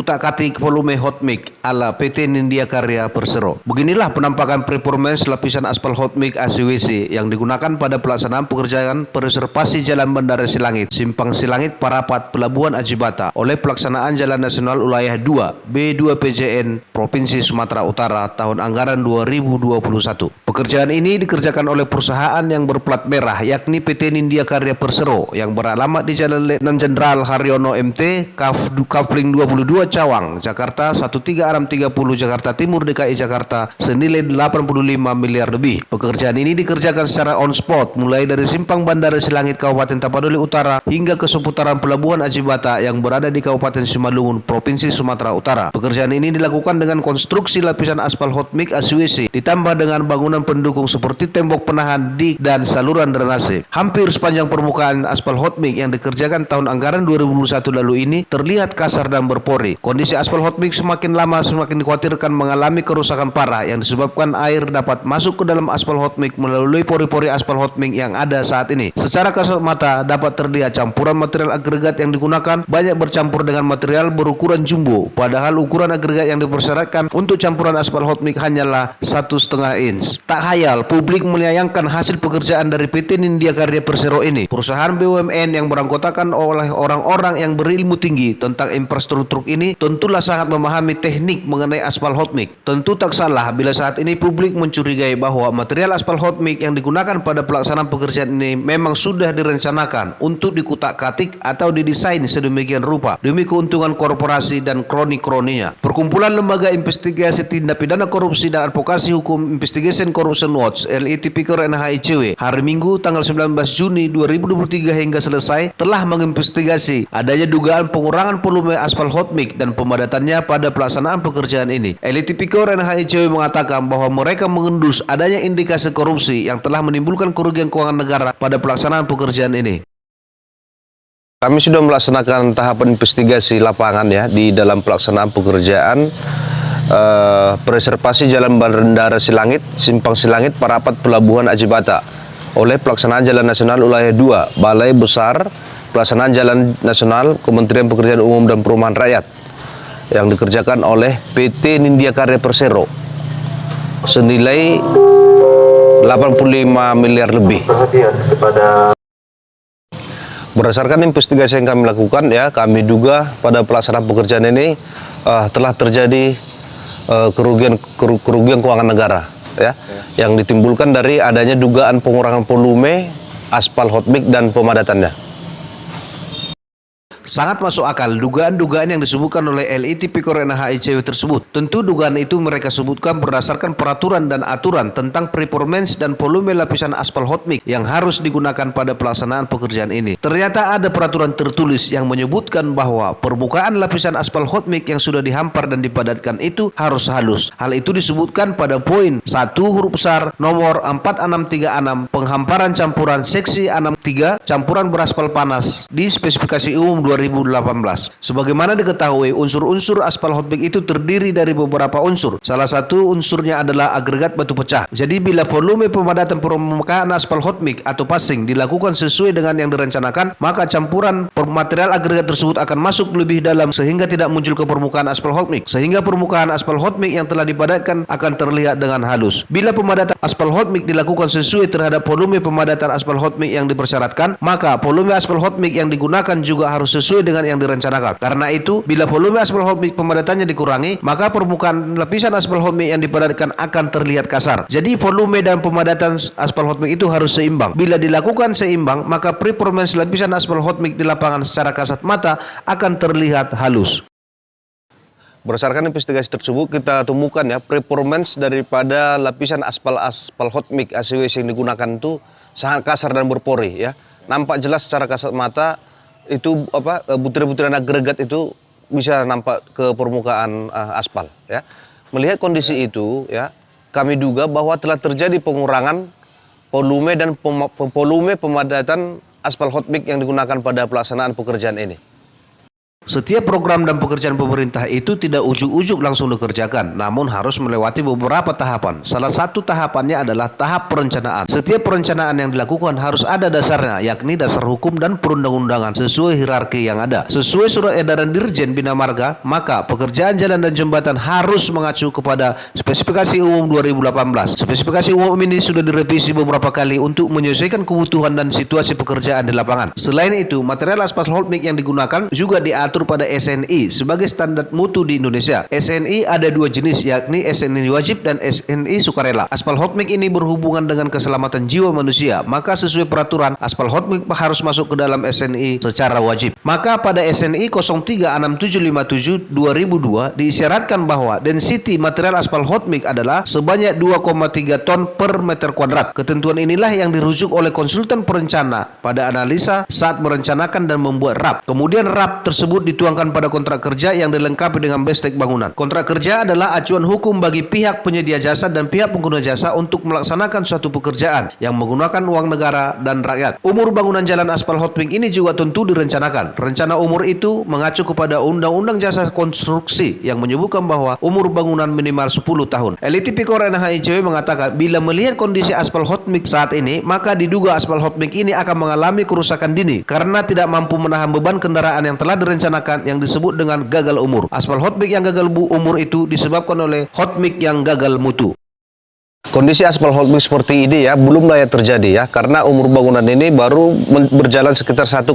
dikutak-katik volume hot mix ala PT Nindya Karya Persero. Beginilah penampakan performance lapisan aspal hot mix ACWC yang digunakan pada pelaksanaan pekerjaan preservasi Jalan Bandara Silangit, Simpang Silangit, Parapat, Pelabuhan Ajibata oleh pelaksanaan Jalan Nasional Wilayah 2 B2PJN Provinsi Sumatera Utara tahun anggaran 2021. Pekerjaan ini dikerjakan oleh perusahaan yang berplat merah yakni PT Nindya Karya Persero yang beralamat di Jalan Letnan Jenderal Haryono MT, Kafling 22 Cawang, Jakarta 13630 Jakarta Timur DKI Jakarta senilai 85 miliar lebih. Pekerjaan ini dikerjakan secara on spot mulai dari simpang Bandara Silangit Kabupaten Tapanuli Utara hingga ke seputaran Pelabuhan Ajibata yang berada di Kabupaten Simalungun, Provinsi Sumatera Utara. Pekerjaan ini dilakukan dengan konstruksi lapisan aspal hot mix ACWC ditambah dengan bangunan pendukung seperti tembok penahan, dik, dan saluran drainase. Hampir sepanjang permukaan aspal hot mix yang dikerjakan tahun anggaran 2021 lalu ini terlihat kasar dan berpori. Kondisi aspal hot mix semakin lama semakin dikhawatirkan mengalami kerusakan parah yang disebabkan air dapat masuk ke dalam aspal hot mix melalui pori-pori aspal hot mix yang ada saat ini. Secara kasat mata dapat terlihat campuran material agregat yang digunakan banyak bercampur dengan material berukuran jumbo, padahal ukuran agregat yang dipersyaratkan untuk campuran aspal hot mix hanyalah 1,5 inch. Tak hayal publik menyayangkan hasil pekerjaan dari PT Nindya Karya Persero ini. Perusahaan BUMN yang beranggotakan oleh orang-orang yang berilmu tinggi tentang infrastruktur ini tentulah sangat memahami teknik mengenai aspal hot mix. Tentu tak salah bila saat ini publik mencurigai bahwa material aspal hot mix yang digunakan pada pelaksanaan pekerjaan ini memang sudah direncanakan untuk dikutak-katik atau didesain sedemikian rupa demi keuntungan korporasi dan kroni-kroninya. Perkumpulan Lembaga Investigasi Tindak Pidana Korupsi dan Advokasi Hukum Investigation Corruption Watch (LITPKOR NHICW) hari Minggu tanggal 19 Juni 2023 hingga selesai telah menginvestigasi adanya dugaan pengurangan volume aspal hot mix dan pemadatannya pada pelaksanaan pekerjaan ini. LITPKOR NHICW mengatakan bahwa mereka mengendus adanya indikasi korupsi yang telah menimbulkan kerugian keuangan negara pada pelaksanaan pekerjaan ini. Kami sudah melaksanakan tahapan investigasi lapangan ya di dalam pelaksanaan pekerjaan preservasi Jalan Bandara Silangit, Simpang Silangit, Parapat, Pelabuhan Ajibata oleh pelaksanaan Jalan Nasional Wilayah 2 Balai Besar Pelaksanaan Jalan Nasional Kementerian Pekerjaan Umum dan Perumahan Rakyat yang dikerjakan oleh PT Nindya Karya Persero senilai 85 miliar lebih. Berdasarkan investigasi yang kami lakukan ya, kami duga pada pelaksanaan pekerjaan ini telah terjadi kerugian keuangan negara ya, yang ditimbulkan dari adanya dugaan pengurangan volume aspal hot mix dan pemadatannya. Sangat masuk akal dugaan-dugaan yang disebutkan oleh LITPKOR NHICW tersebut. Tentu dugaan itu mereka sebutkan berdasarkan peraturan dan aturan tentang performance dan volume lapisan aspal hot mix yang harus digunakan pada pelaksanaan pekerjaan ini. Ternyata ada peraturan tertulis yang menyebutkan bahwa permukaan lapisan aspal hot mix yang sudah dihampar dan dipadatkan itu harus halus. Hal itu disebutkan pada poin 1 huruf besar nomor 4636 penghamparan campuran seksi 63 campuran beraspal panas di spesifikasi umum 2018. Sebagaimana diketahui, unsur-unsur aspal hot mix itu terdiri dari beberapa unsur. Salah satu unsurnya adalah agregat batu pecah. Jadi bila volume pemadatan permukaan aspal hot mix atau passing dilakukan sesuai dengan yang direncanakan, maka campuran material agregat tersebut akan masuk lebih dalam sehingga tidak muncul ke permukaan aspal hot mix. Sehingga permukaan aspal hot mix yang telah dipadatkan akan terlihat dengan halus. Bila pemadatan aspal hot mix dilakukan sesuai terhadap volume pemadatan aspal hot mix yang dipersyaratkan, maka volume aspal hot mix yang digunakan juga harus sesuai dengan yang direncanakan. Karena itu, bila volume aspal hot mix pemadatannya dikurangi, maka permukaan lapisan aspal hot mix yang dipadatkan akan terlihat kasar. Jadi volume dan pemadatan aspal hot mix itu harus seimbang. Bila dilakukan seimbang, maka performance lapisan aspal hot mix di lapangan secara kasat mata akan terlihat halus. Berdasarkan investigasi tersebut, kita temukan ya performance daripada lapisan aspal hot mix ACWC yang digunakan itu sangat kasar dan berpori ya. Nampak jelas secara kasat mata itu butiran-butiran agregat itu bisa nampak ke permukaan aspal ya. Melihat kondisi itu ya, kami duga bahwa telah terjadi pengurangan volume dan volume pemadatan aspal hot mix yang digunakan pada pelaksanaan pekerjaan ini. Setiap program dan pekerjaan pemerintah itu tidak ujuk-ujuk langsung dikerjakan, namun harus melewati beberapa tahapan. Salah satu tahapannya adalah tahap perencanaan. Setiap perencanaan yang dilakukan harus ada dasarnya, yakni dasar hukum dan perundang-undangan sesuai hierarki yang ada. Sesuai surat edaran Dirjen Bina Marga, maka pekerjaan jalan dan jembatan harus mengacu kepada Spesifikasi Umum 2018. Spesifikasi umum ini sudah direvisi beberapa kali untuk menyesuaikan kebutuhan dan situasi pekerjaan di lapangan. Selain itu, material aspal hot mix yang digunakan juga diatur pada SNI sebagai standar mutu di Indonesia. SNI ada dua jenis, yakni SNI wajib dan SNI sukarela. Aspal hot mix ini berhubungan dengan keselamatan jiwa manusia, maka sesuai peraturan aspal hot mix harus masuk ke dalam SNI secara wajib. Maka pada SNI 036757 2002 diisyaratkan bahwa density material aspal hot mix adalah sebanyak 2,3 ton per meter kuadrat. Ketentuan inilah yang dirujuk oleh konsultan perencana pada analisa saat merencanakan dan membuat RAP. Kemudian RAP tersebut dituangkan pada kontrak kerja yang dilengkapi dengan bestek bangunan. Kontrak kerja adalah acuan hukum bagi pihak penyedia jasa dan pihak pengguna jasa untuk melaksanakan suatu pekerjaan yang menggunakan uang negara dan rakyat. Umur bangunan jalan aspal hot mix ini juga tentu direncanakan. Rencana umur itu mengacu kepada Undang-Undang Jasa Konstruksi yang menyebutkan bahwa umur bangunan minimal 10 tahun. LIT Pikor NHICW mengatakan bila melihat kondisi aspal hot mix saat ini, maka diduga aspal hot mix ini akan mengalami kerusakan dini karena tidak mampu menahan beban kendaraan yang telah direncanakan yang disebut dengan gagal umur. Aspal hot mix yang gagal umur itu disebabkan oleh hot mix yang gagal mutu. Kondisi aspal hot mix seperti ini ya belum layak terjadi ya, karena umur bangunan ini baru berjalan sekitar 1,7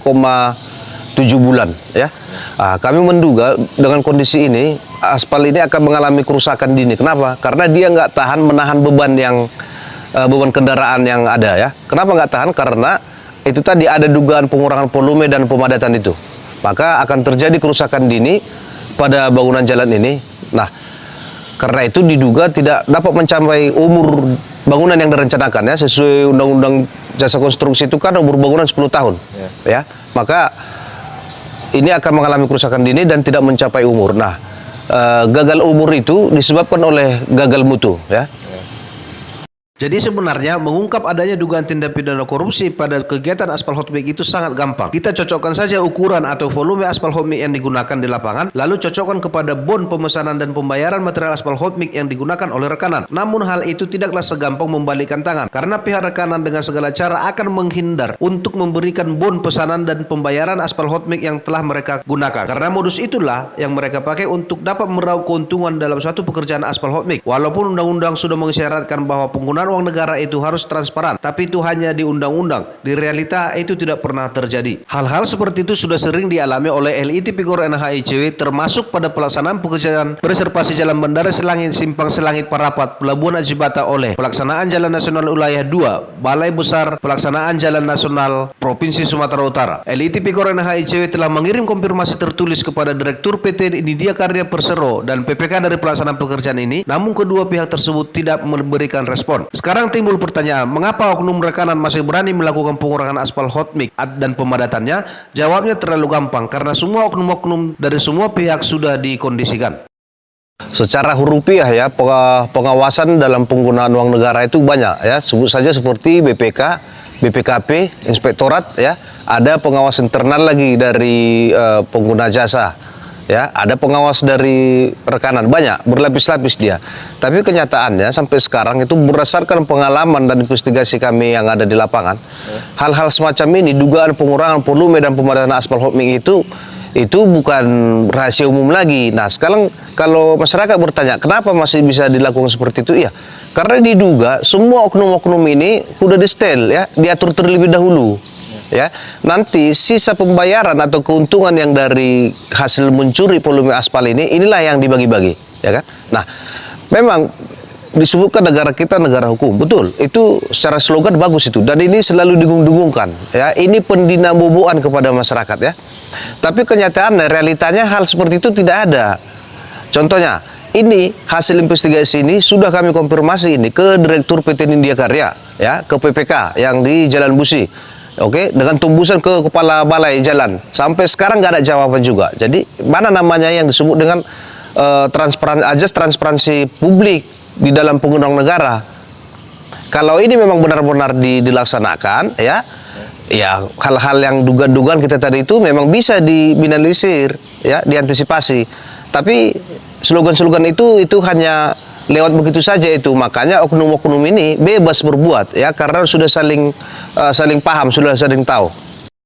bulan ya. Kami menduga dengan kondisi ini aspal ini akan mengalami kerusakan dini. Kenapa? Karena dia nggak tahan menahan beban kendaraan yang ada ya. Kenapa nggak tahan? Karena itu tadi ada dugaan pengurangan volume dan pemadatan itu. Maka akan terjadi kerusakan dini pada bangunan jalan ini. Nah, karena itu diduga tidak dapat mencapai umur bangunan yang direncanakan ya. Sesuai Undang-Undang Jasa Konstruksi itu kan umur bangunan 10 tahun ya. Maka ini akan mengalami kerusakan dini dan tidak mencapai umur. Nah, gagal umur itu disebabkan oleh gagal mutu ya. Jadi sebenarnya mengungkap adanya dugaan tindak pidana korupsi pada kegiatan aspal hot mix itu sangat gampang. Kita cocokkan saja ukuran atau volume aspal hot mix yang digunakan di lapangan, lalu cocokkan kepada bon pemesanan dan pembayaran material aspal hot mix yang digunakan oleh rekanan. Namun hal itu tidaklah segampang membalikkan tangan, karena pihak rekanan dengan segala cara akan menghindar untuk memberikan bon pesanan dan pembayaran aspal hot mix yang telah mereka gunakan. Karena modus itulah yang mereka pakai untuk dapat meraup keuntungan dalam suatu pekerjaan aspal hot mix. Walaupun undang-undang sudah mengisyaratkan bahwa penggunaan uang negara itu harus transparan, tapi itu hanya di undang-undang. Di realita itu tidak pernah terjadi. Hal-hal seperti itu sudah sering dialami oleh LIT Pikor NHICW, termasuk pada pelaksanaan pekerjaan preservasi jalan Bandara Selangit Simpang Selangit Parapat Pelabuhan Ajibata oleh Pelaksanaan Jalan Nasional Wilayah 2 Balai Besar Pelaksanaan Jalan Nasional Provinsi Sumatera Utara. LIT Pikor NHICW telah mengirim konfirmasi tertulis kepada Direktur PT Nindya Karya Persero dan PPK dari pelaksanaan pekerjaan ini, namun kedua pihak tersebut tidak memberikan respon. Sekarang timbul pertanyaan, mengapa oknum rekanan masih berani melakukan pengurangan aspal hot mix dan pemadatannya? Jawabnya terlalu gampang, karena semua oknum-oknum dari semua pihak sudah dikondisikan. Secara hurufiah ya, pengawasan dalam penggunaan uang negara itu banyak ya. Sebut saja seperti BPK, BPKP, Inspektorat ya. Ada pengawas internal lagi dari pengguna jasa. Ya, ada pengawas dari rekanan, banyak, berlapis-lapis dia. Tapi kenyataannya sampai sekarang itu berdasarkan pengalaman dan investigasi kami yang ada di lapangan, hal-hal semacam ini, dugaan pengurangan volume dan pemadatan aspal hot mix itu bukan rahasia umum lagi. Nah, sekarang kalau masyarakat bertanya, kenapa masih bisa dilakukan seperti itu? Iya, karena diduga semua oknum-oknum ini sudah di-setel ya, diatur terlebih dahulu. Ya, nanti sisa pembayaran atau keuntungan yang dari hasil mencuri volume aspal inilah yang dibagi-bagi, ya kan? Nah, memang disebutkan negara kita negara hukum, betul. Itu secara slogan bagus itu, dan ini selalu didengung-dengungkan. Ya, ini pendinaboboan kepada masyarakat ya. Tapi kenyataannya, realitanya hal seperti itu tidak ada. Contohnya, ini hasil investigasi ini sudah kami konfirmasi ini ke Direktur PT Nindya Karya, ya, ke PPK yang di Jalan Busi. Oke, dengan tembusan ke kepala balai jalan. Sampai sekarang nggak ada jawaban juga. Jadi mana namanya yang disebut dengan transparansi publik di dalam penggunaan negara. Kalau ini memang benar-benar dilaksanakan, ya, ya hal-hal yang dugaan-dugaan kita tadi itu memang bisa diminimalisir, ya, diantisipasi. Tapi slogan-slogan itu hanya lewat begitu saja itu. Makanya oknum-oknum ini bebas berbuat, ya, karena sudah saling paham, sudah saling tahu.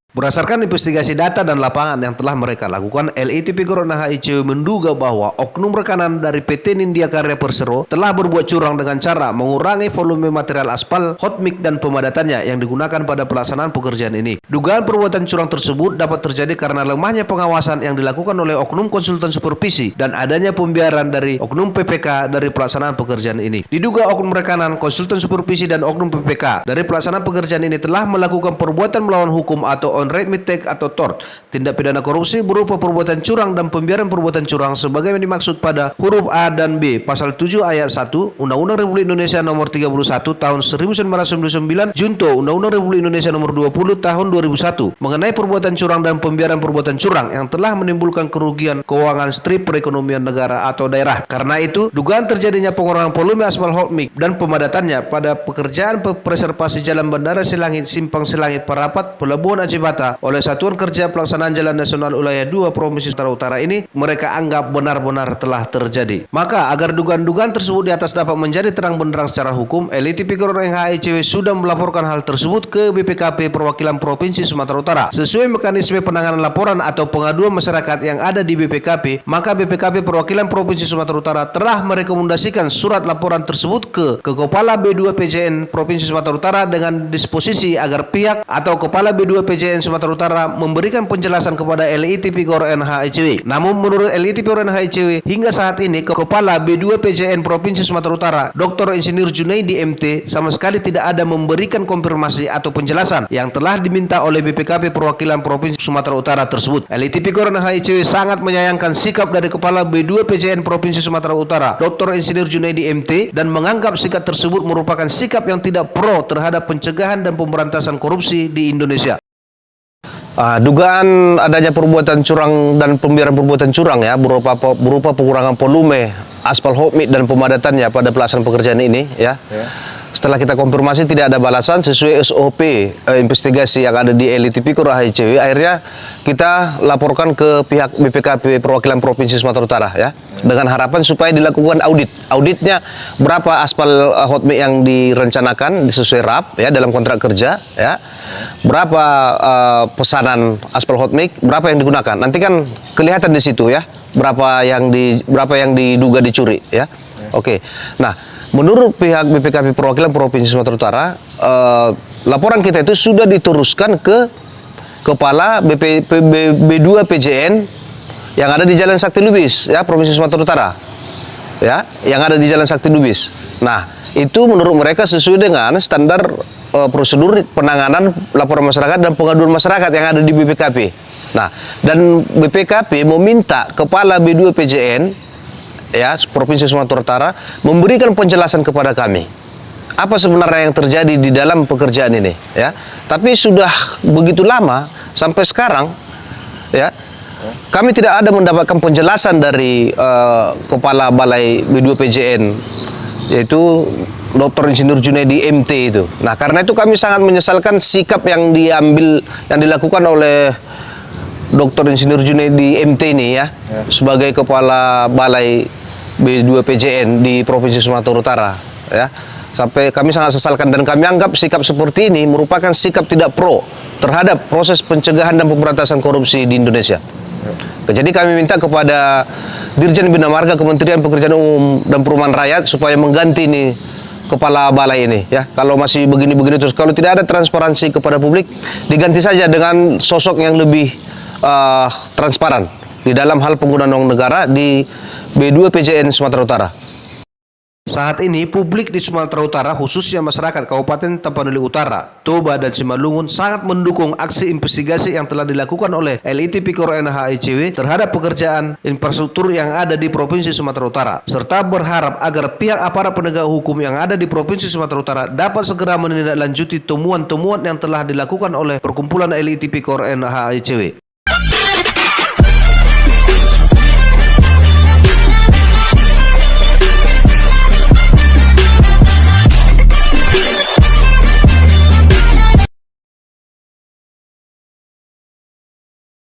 Berdasarkan investigasi data dan lapangan yang telah mereka lakukan, LITP Corona HICW menduga bahwa oknum rekanan dari PT Nindya Karya Persero telah berbuat curang dengan cara mengurangi volume material aspal, hot mix dan pemadatannya yang digunakan pada pelaksanaan pekerjaan ini. Dugaan perbuatan curang tersebut dapat terjadi karena lemahnya pengawasan yang dilakukan oleh oknum konsultan supervisi dan adanya pembiaran dari oknum PPK dari pelaksanaan pekerjaan ini. Diduga oknum rekanan, konsultan supervisi dan oknum PPK dari pelaksanaan pekerjaan ini telah melakukan perbuatan melawan hukum atau on right mistake atau tort, tindak pidana korupsi berupa perbuatan curang dan pembiaran perbuatan curang sebagaimana dimaksud pada huruf A dan B pasal 7 ayat 1 Undang-Undang Republik Indonesia nomor 31 tahun 1999 junto Undang-Undang Republik Indonesia nomor 20 tahun 2001 mengenai perbuatan curang dan pembiaran perbuatan curang yang telah menimbulkan kerugian keuangan strip perekonomian negara atau daerah. Karena itu, dugaan terjadinya pengurangan volume aspal hot mix dan pemadatannya pada pekerjaan preservasi jalan Bandara Silangit, Simpang Silangit, Parapat, Pelabuhan Aceh Bata oleh Satuan Kerja Pelaksanaan Jalan Nasional Wilayah 2 Provinsi Sumatera Utara ini mereka anggap benar-benar telah terjadi. Maka agar dugaan-dugaan tersebut di atas dapat menjadi terang benderang secara hukum, LITP Corona HICW sudah melaporkan hal tersebut ke BPKP Perwakilan Provinsi Sumatera Utara. Sesuai mekanisme penanganan laporan atau pengaduan masyarakat yang ada di BPKP, maka BPKP Perwakilan Provinsi Sumatera Utara telah merekomendasikan surat laporan tersebut ke Kepala B2 PJN Provinsi Sumatera Utara dengan disposisi agar pihak atau Kepala B2 PJN Sumatera Utara memberikan penjelasan kepada LITP Corona HICW. Namun menurut LITP Corona HICW hingga saat ini Kepala B2 PJN Provinsi Sumatera Utara Dr. Insinyur Junaidi MT sama sekali tidak ada memberikan konfirmasi atau penjelasan yang telah diminta oleh BPKP Perwakilan Provinsi Sumatera Utara tersebut. LITP Corona HICW sangat menyayangkan sikap dari Kepala B2 PJN Provinsi Sumatera Utara Dr. Insinyur Junaidi MT dan menganggap sikap tersebut merupakan sikap yang tidak pro terhadap pencegahan dan pemberantasan korupsi di Indonesia. Dugaan adanya perbuatan curang dan pembiaran perbuatan curang, ya, berupa pengurangan volume aspal hot mix dan pemadatannya pada pelaksanaan pekerjaan ini, ya. Setelah kita konfirmasi tidak ada balasan sesuai SOP investigasi yang ada di LITP Corona HICW, akhirnya kita laporkan ke pihak BPKP Perwakilan Provinsi Sumatera Utara, ya, dengan harapan supaya dilakukan auditnya berapa aspal hot mix yang direncanakan sesuai RAP, ya, dalam kontrak kerja, ya, berapa pesanan aspal hot mix, berapa yang digunakan. Nanti kan kelihatan di situ, ya, berapa yang diduga dicuri, ya. Oke. Nah, menurut pihak BPKP Perwakilan Provinsi Sumatera Utara, laporan kita itu sudah diteruskan ke Kepala B2 PJN yang ada di Jalan Sakti Lubis, ya, Provinsi Sumatera Utara, ya, yang ada di Jalan Sakti Lubis. Nah, itu menurut mereka sesuai dengan standar prosedur penanganan laporan masyarakat dan pengaduan masyarakat yang ada di BPKP. Nah, dan BPKP meminta Kepala B2 PJN, ya, Provinsi Sumatera Utara memberikan penjelasan kepada kami apa sebenarnya yang terjadi di dalam pekerjaan ini, ya. Tapi sudah begitu lama sampai sekarang, ya, kami tidak ada mendapatkan penjelasan dari Kepala Balai B2 PJN, yaitu Dr. Insinyur Junaidi MT itu. Nah, karena itu kami sangat menyesalkan sikap yang dilakukan oleh Dr. Insinyur Junaidi MT ini, ya, sebagai Kepala Balai B2 PJN di Provinsi Sumatera Utara, ya. Sampai kami sangat sesalkan dan kami anggap sikap seperti ini merupakan sikap tidak pro terhadap proses pencegahan dan pemberantasan korupsi di Indonesia. Jadi kami minta kepada Dirjen Bina Marga Kementerian Pekerjaan Umum dan Perumahan Rakyat supaya mengganti nih kepala balai ini, ya. Kalau masih begini-begini terus, kalau tidak ada transparansi kepada publik, diganti saja dengan sosok yang lebih transparan di dalam hal penggunaan uang negara di B2 PJN Sumatera Utara. Saat ini publik di Sumatera Utara khususnya masyarakat Kabupaten Tapanuli Utara, Toba dan Simalungun sangat mendukung aksi investigasi yang telah dilakukan oleh LITP Corona HICW terhadap pekerjaan infrastruktur yang ada di Provinsi Sumatera Utara, serta berharap agar pihak aparat penegak hukum yang ada di Provinsi Sumatera Utara dapat segera menindaklanjuti temuan-temuan yang telah dilakukan oleh perkumpulan LITP Corona HICW.